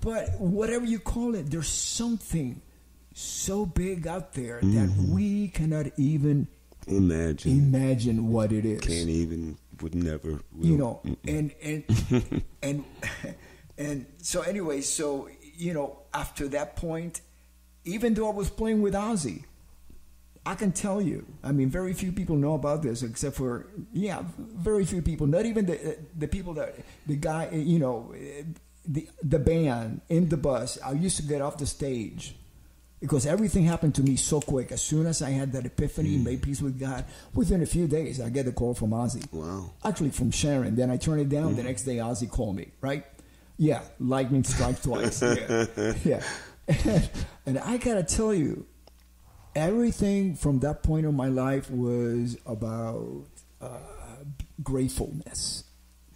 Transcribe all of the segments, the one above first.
But whatever you call it, there's something so big out there that we cannot even imagine what it is. Can't even, would never. Will. You know, and so anyway, so, you know, after that point, even though I was playing with Ozzy, I can tell you, I mean, very few people know about this except for, very few people, not even the people that, the guy, you know, the band in the bus. I used to get off the stage because everything happened to me so quick. As soon as I had that epiphany and made peace with God, within a few days, I get a call from Ozzy. Wow. Actually, from Sharon. Then I turn it down. The next day, Ozzy called me, right? Yeah, lightning strikes twice. Yeah. And I got to tell you, everything from that point in my life was about gratefulness,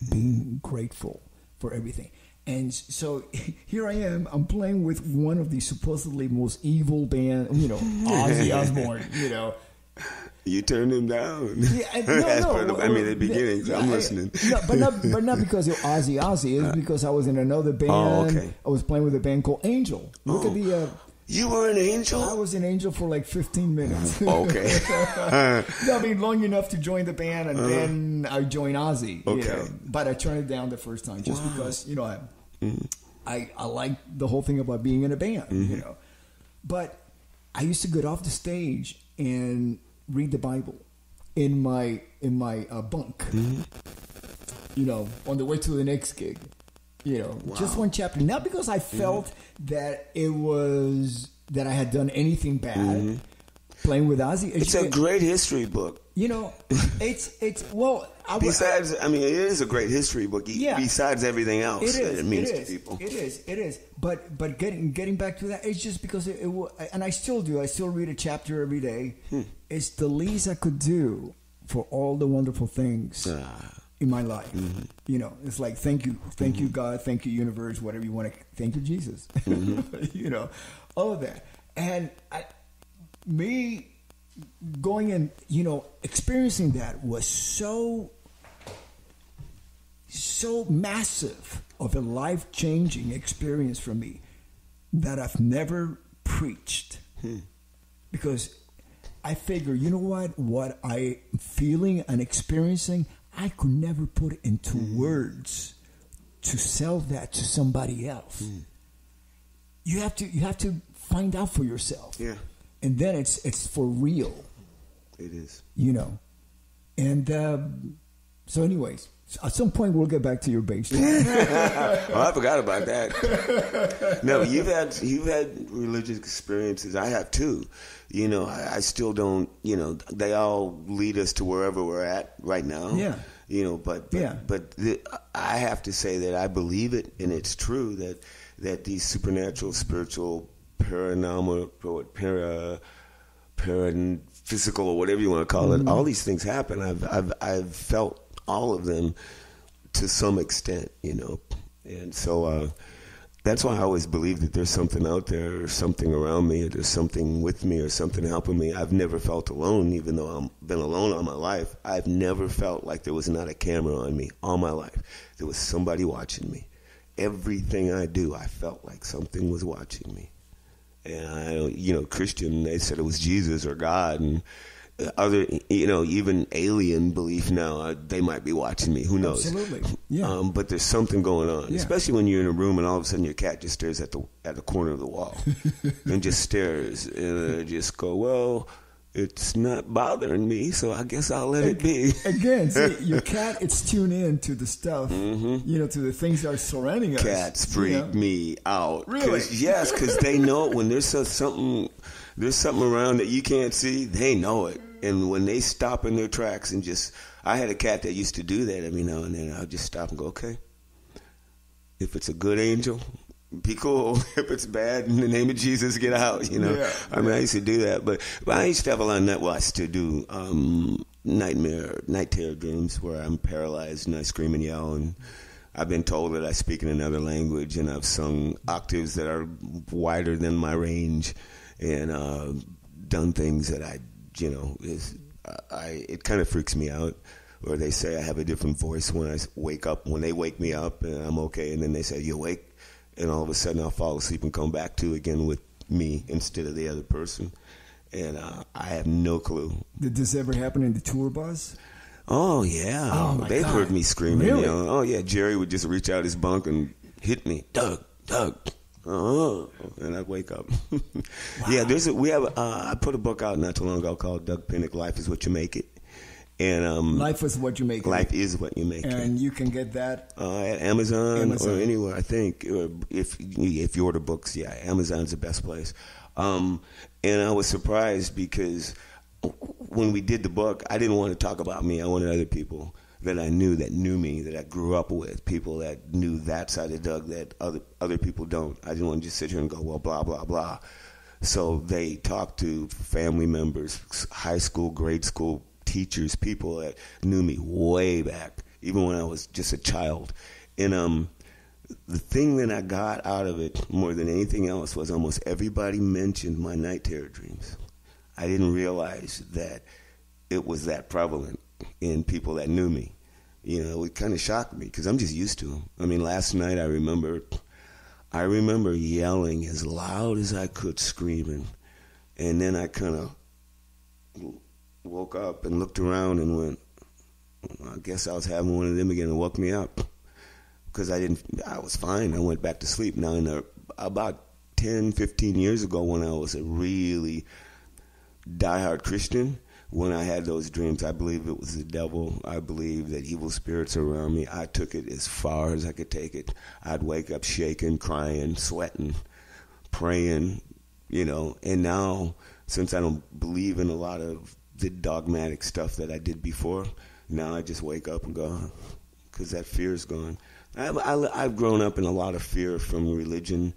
being grateful for everything. And so here I am. I'm playing with one of the supposedly most evil band, you know, Ozzy Osbourne. You know, you turned him down. Yeah, no. I mean, at the beginning, I'm listening. No, but not because of Ozzy. It's because I was in another band. Oh, okay. I was playing with a band called Angel. Look at the. You were an angel? I was an angel for like 15 minutes. Okay. I mean, long enough to join the band, and then I joined Ozzy. Okay. You know? But I turned it down the first time just because, you know, I like the whole thing about being in a band, you know. But I used to get off the stage and read the Bible in my bunk, you know, on the way to the next gig. You know, just one chapter. Not because I felt that it was that I had done anything bad playing with Ozzy. It's a great history book. You know, it's well. Besides, I mean, it is a great history book. Yeah. Besides everything else it that it means to people. It is. But getting back to that, it's just because it and I still do. I still read a chapter every day. It's the least I could do for all the wonderful things in my life. You know, it's like, thank you God, thank you universe, whatever you want to, thank you Jesus. You know, all of that. And me going and, you know, experiencing that was so massive of a life-changing experience for me that I've never preached. Because I figure, you know what I'm feeling and experiencing, I could never put into words to sell that to somebody else. You have to find out for yourself. Yeah. And then it's for real. It is. You know. And so anyways, at some point we'll get back to your bass. Well, I forgot about that. No, you've had religious experiences. I have too. You know, I still don't, you know, they all lead us to wherever we're at right now. Yeah. You know, but I have to say that I believe it, and it's true that these supernatural, spiritual, paranormal, physical, or whatever you want to call it, all these things happen. I've felt all of them to some extent, you know, and so that's why I always believe that there's something out there, or something around me, or there's something with me, or something helping me. I've never felt alone, even though I've been alone all my life. I've never felt like there was not a camera on me all my life. There was somebody watching me. Everything I do, I felt like something was watching me. And you know, Christian, they said it was Jesus or God, and other, you know, even alien belief now, they might be watching me. Who knows? Absolutely. Yeah. But there's something going on, especially when you're in a room and all of a sudden your cat just stares at the corner of the wall and just stares, and just go, well, it's not bothering me, so I guess I'll let it be. Again, see, your cat, it's tuned in to the stuff, you know, to the things that are surrounding us. Cats freak me out. Really? Yes, because they know when there's something around that you can't see, they know it. And when they stop in their tracks and just, I had a cat that used to do that every now and then. I'll just stop and go, okay, if it's a good angel, be cool. If it's bad, in the name of Jesus, get out, you know. Yeah. I mean, I used to do that. But I used to have a lot of I still do night terror dreams where I'm paralyzed and I scream and yell. And I've been told that I speak in another language, and I've sung octaves that are wider than my range, and done things that you know, it kind of freaks me out. Or they say I have a different voice when I wake up, when they wake me up, and I'm okay, and then they say, you awake? and all of a sudden I'll fall asleep and come back to again with me instead of the other person. And I have no clue. Did this ever happen in the tour bus? Oh, yeah. Oh, my They've God. heard me screaming. Really? You know? Oh, yeah. Jerry would just reach out his bunk and hit me. Doug. Oh, and I'd wake up. Wow. Yeah, I put a book out not too long ago called Doug Pinnick, Life is What You Make It. And Life is what you make it. Life is what you make it. And you can get that At Amazon or anywhere, I think. If you order books, yeah, Amazon's the best place. And I was surprised because when we did the book, I didn't want to talk about me. I wanted other people that I knew, that knew me, that I grew up with, people that knew that side of Doug that other people don't. I didn't want to just sit here and go, well, blah, blah, blah. So they talked to family members, high school, grade school teachers, people that knew me way back, even when I was just a child. And the thing that I got out of it more than anything else was almost everybody mentioned my night terror dreams. I didn't realize that it was that prevalent in people that knew me. You know, it kind of shocked me because I'm just used to them. I mean, last night I remember yelling as loud as I could, screaming, and then I kind of woke up and looked around and went, I guess I was having one of them again, and woke me up because I was fine. I went back to sleep. Now, about 10, 15 years ago when I was a really diehard Christian, when I had those dreams, I believe it was the devil. I believe that evil spirits are around me. I took it as far as I could take it. I'd wake up shaking, crying, sweating, praying, you know. And now, since I don't believe in a lot of the dogmatic stuff that I did before, now I just wake up and go, because that fear is gone. I've grown up in a lot of fear from religion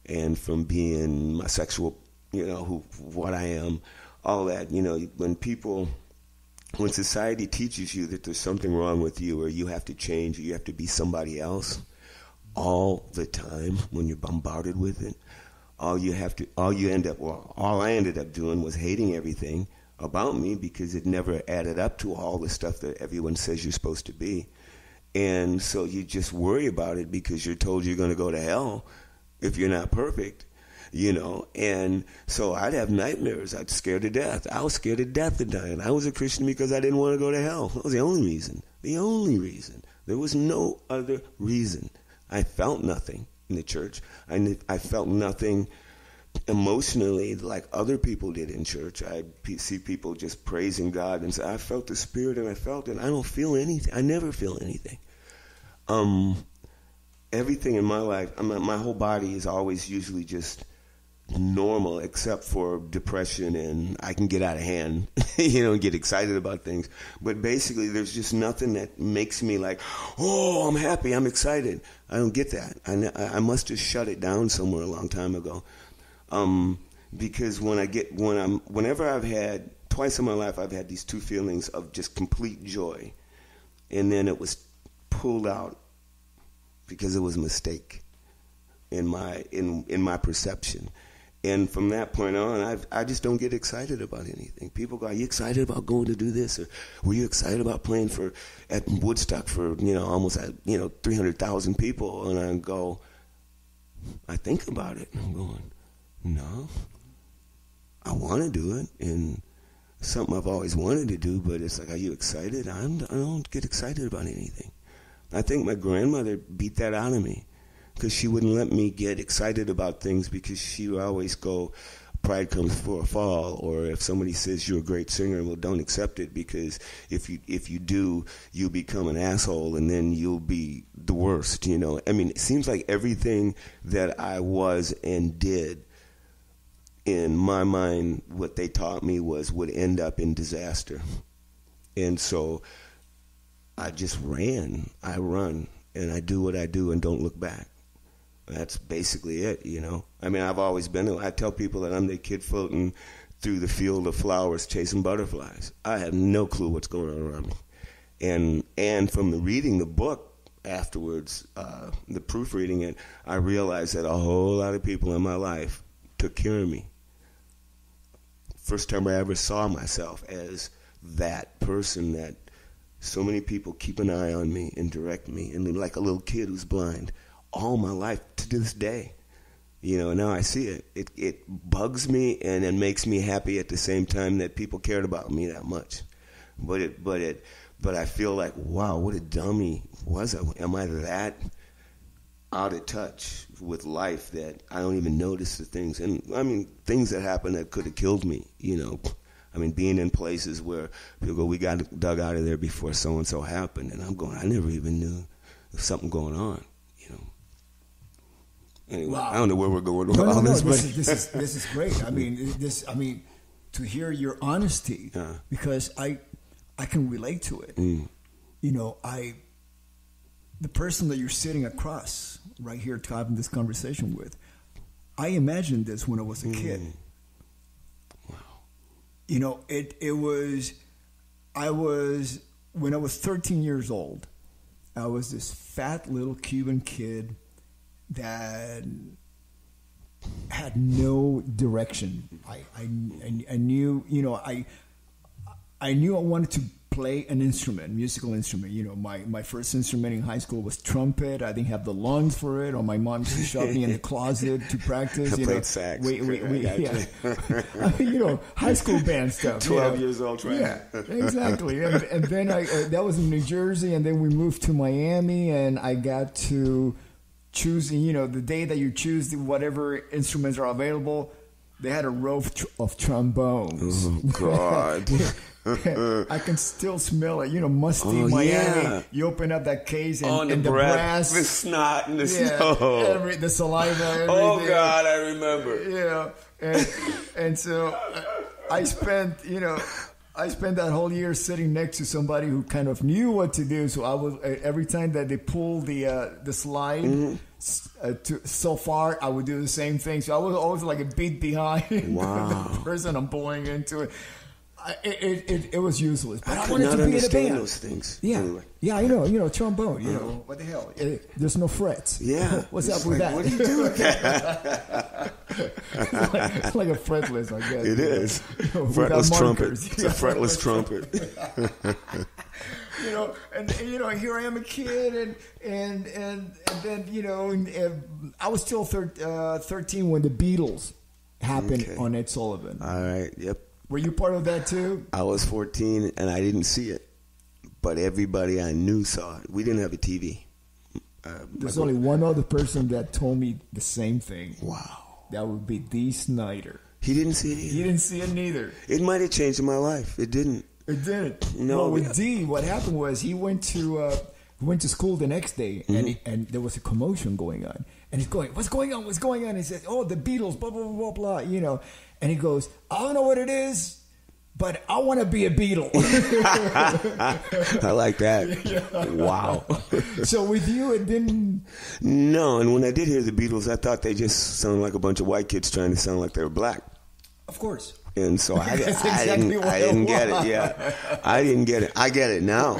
and from being my sexual, you know, what I am. All that, you know, when society teaches you that there's something wrong with you or you have to change or you have to be somebody else all the time when you're bombarded with it, all I ended up doing was hating everything about me because it never added up to all the stuff that everyone says you're supposed to be. And so you just worry about it because you're told you're going to go to hell if you're not perfect. You know, and so I'd have nightmares. I'd scared to death. I was scared to death of dying. I was a Christian because I didn't want to go to hell. That was the only reason. The only reason. There was no other reason. I felt nothing in the church. I felt nothing emotionally like other people did in church. I see people just praising God and say, I felt the Spirit and I felt it. I don't feel anything. I never feel anything. Everything in my life, my whole body is always usually just normal except for depression, and I can get out of hand, you know, and get excited about things. But basically, there's just nothing that makes me like, oh, I'm happy, I'm excited. I don't get that. I must have shut it down somewhere a long time ago. Because whenever I've had, twice in my life, I've had these two feelings of just complete joy, and then it was pulled out because it was a mistake in my perception. And from that point on, I just don't get excited about anything. People go, are you excited about going to do this? Or were you excited about playing at Woodstock for, you know, almost, 300,000 people? And I go, I think about it. And I'm going, no, I want to do it. And something I've always wanted to do, but it's like, are you excited? I don't get excited about anything. I think my grandmother beat that out of me, because she wouldn't let me get excited about things, because she would always go, pride comes before a fall, or if somebody says you're a great singer, well, don't accept it, because if you do, you become an asshole, and then you'll be the worst, you know. I mean, it seems like everything that I was and did, in my mind, what they taught me would end up in disaster. And so I just I run, and I do what I do and don't look back. That's basically it, you know. I mean, I've always been, I tell people that I'm the kid floating through the field of flowers chasing butterflies. I have no clue what's going on around me. And from reading the book afterwards, the proofreading it, I realized that a whole lot of people in my life took care of me. First time I ever saw myself as that person that so many people keep an eye on me and direct me, and like a little kid who's blind. all my life to this day. You know, now I see it. It bugs me and it makes me happy at the same time that people cared about me that much. But I feel like, wow, what a dummy was I? Am I that out of touch with life that I don't even notice the things? And I mean, things that happened that could have killed me, you know. I mean, being in places where people go, we got dug out of there before so-and-so happened. And I'm going, I never even knew there was something going on, you know. Anyway, wow. I don't know where we're going with all this. This is great. I mean, to hear your honesty, because I can relate to it. You know, the person that you're sitting across right here having this conversation with, I imagined this when I was a kid. Wow. You know, when I was 13 years old, I was this fat little Cuban kid that had no direction. I knew, you know, I knew I wanted to play an instrument, musical instrument. You know, my first instrument in high school was trumpet. I didn't have the lungs for it, or my mom used to shove me in the closet to practice. I played sax. Yeah. I mean, you know, high school band stuff. 12 years old, right? Yeah, exactly. And then that was in New Jersey, and then we moved to Miami, and I got to choosing, you know, the day that you choose whatever instruments are available, they had a row of trombones. Oh, God. I can still smell it, you know, musty Miami. Yeah. You open up that case and the brass. The snot and the snow. The saliva. Everything. Oh, God, I remember. Yeah. And so I spent that whole year sitting next to somebody who kind of knew what to do. So I was, every time that they pulled the slide so far, I would do the same thing. So I was always like a beat behind the person I'm pulling into it. It was useless. But I wanted to be in a band. Those things. Yeah, anyway. Yeah, you know, trombone. You know, what the hell? There's no frets. Yeah, what's up with that? What are you doing? It's like a fretless, I guess. It is. Fretless trumpet. It's a fretless trumpet. You know, and here I am, a kid, and then you know, I was still 13 when the Beatles happened on Ed Sullivan. All right. Yep. Were you part of that too? I was 14 and I didn't see it, but everybody I knew saw it. We didn't have a TV. There's only one other person that told me the same thing. Wow. That would be Dee Snider. He didn't see it either. He didn't see it neither. It might have changed my life. It didn't. It didn't. No. Well, with Dee, what happened was he went to school the next day, and there was a commotion going on. And he's going, what's going on? What's going on? He says, oh, the Beatles, blah, blah, blah, blah, blah, you know. And he goes, I don't know what it is, but I want to be a Beatle. I like that. Yeah. Wow. So with you, it didn't... No, and when I did hear the Beatles, I thought they just sounded like a bunch of white kids trying to sound like they were black. Of course. And so I didn't get it. Yeah, I didn't get it. I get it now.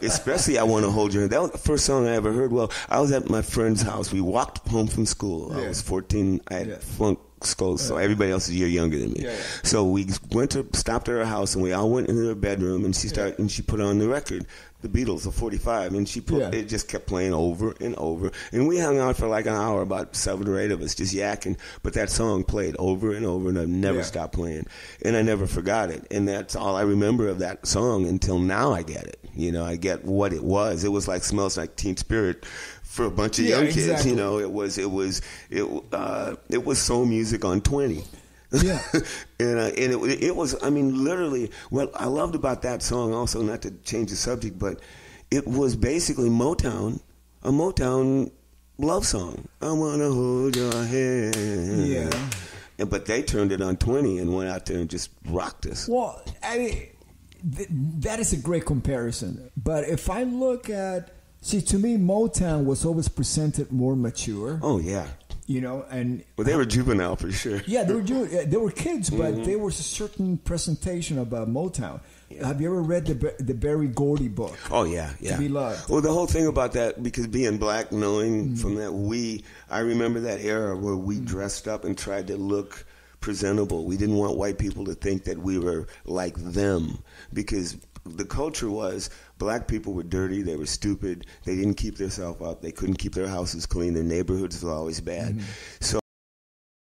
Especially I Want to Hold Your Hand. That was the first song I ever heard. Well, I was at my friend's house. We walked home from school. I was 14. I had flunk school, so everybody else is a year younger than me. So we stopped at her house, and we all went into her bedroom, and she put on the record, the Beatles, the 45, and it just kept playing over and over. And we hung out for like an hour, about 7 or 8 of us, just yakking. But that song played over and over, and I never stopped playing. And I never forgot it. And that's all I remember of that song until now. I get it. You know, I get what it was. It was like Smells Like Teen Spirit for a bunch of young kids. Exactly. You know, it was soul music on 20. Yeah. and it was, I mean, literally, what I loved about that song also, not to change the subject, but it was basically Motown, a Motown love song. I want to hold your hand. Yeah. But they turned it on 20 and went out there and just rocked us. Well, I mean, that is a great comparison. But if I look at, to me, Motown was always presented more mature. Oh, yeah. You know, and they were juvenile for sure. Yeah, they were kids, but there was a certain presentation about Motown. Yeah. Have you ever read the Berry Gordy book? Oh yeah. To Be Loved. Well, the whole thing about that, because being black, knowing from that, I remember that era where we dressed up and tried to look presentable. We didn't want white people to think that we were like them, because the culture was black people were dirty, they were stupid, they didn't keep themselves up, they couldn't keep their houses clean, their neighborhoods were always bad. So